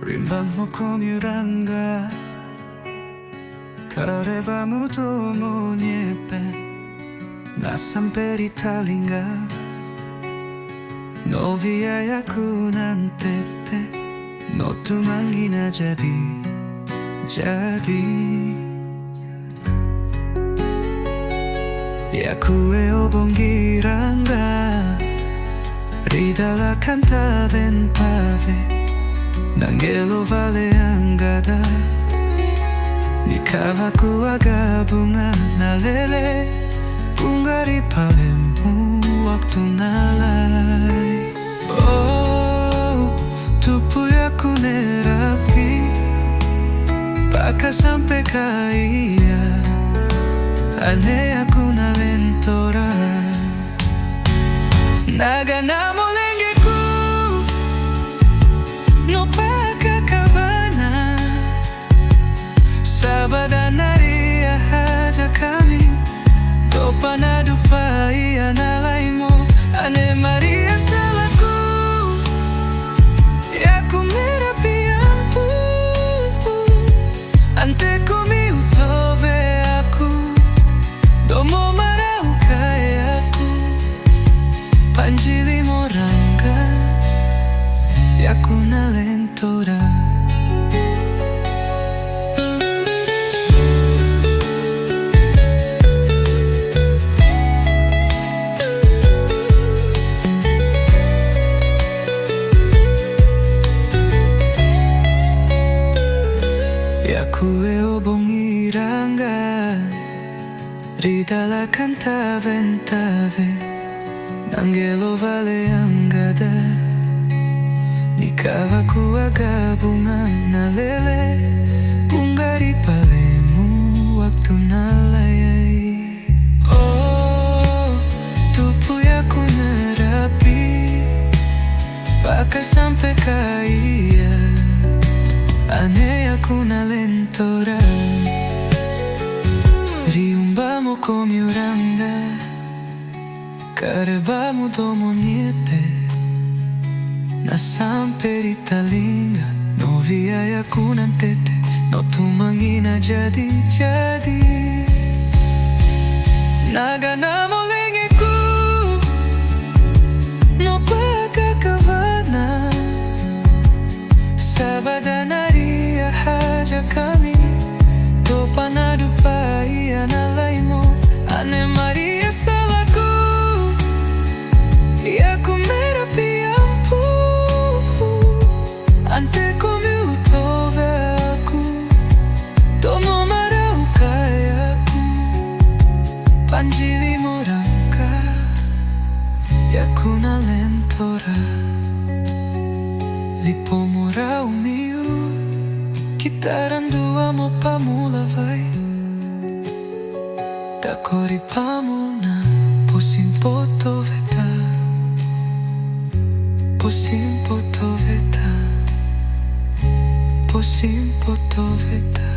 Rimbamu komiuranga Karebamu domo niepe Na sampai di Talingga Novia yaku nantete No tumangina jadi Yaku obongiranga Ridala canta ben pave Nangelo vale angada Nikavaku aga bunga nalele Ungari palemu waktu nalai Oh, tupu yaku nerapi Baka sampai kaya Ane aku nalentora Naga namo lengeku No paka kavana Sabada naria haja kami Topa na dupai analaimo Ane Maria salaku Yaku merapi ampu Ante komi utove aku Domo marau kayaku Panjili moranga Yaku nalentora Yaku obongiranga Ridala canta ventave Nangelo vale angada Nikavaku aga bunga nalele Ungari palemu waktu nalayai Oh, tupu yaku nerapi Baka sampai kaya Ane yaku nalentora Riumbamu komiuranga Karebamu domo niepe Na sampai di Talingga Novia yaku nantete No tumangina jadi Naga namo lengeku No paka kavana Sabada naria haja kami Topa na dupai analaimo Ane Maria salaku Yaku merapi ampu Ante komi utove aku Domo marau kayaku Panjili moranga Yaku nalentora Lipo morau miu Kitaran dua mo pamula vai Dakori pamuna Posimpo toveta Posimpo toveta Posimpo toveta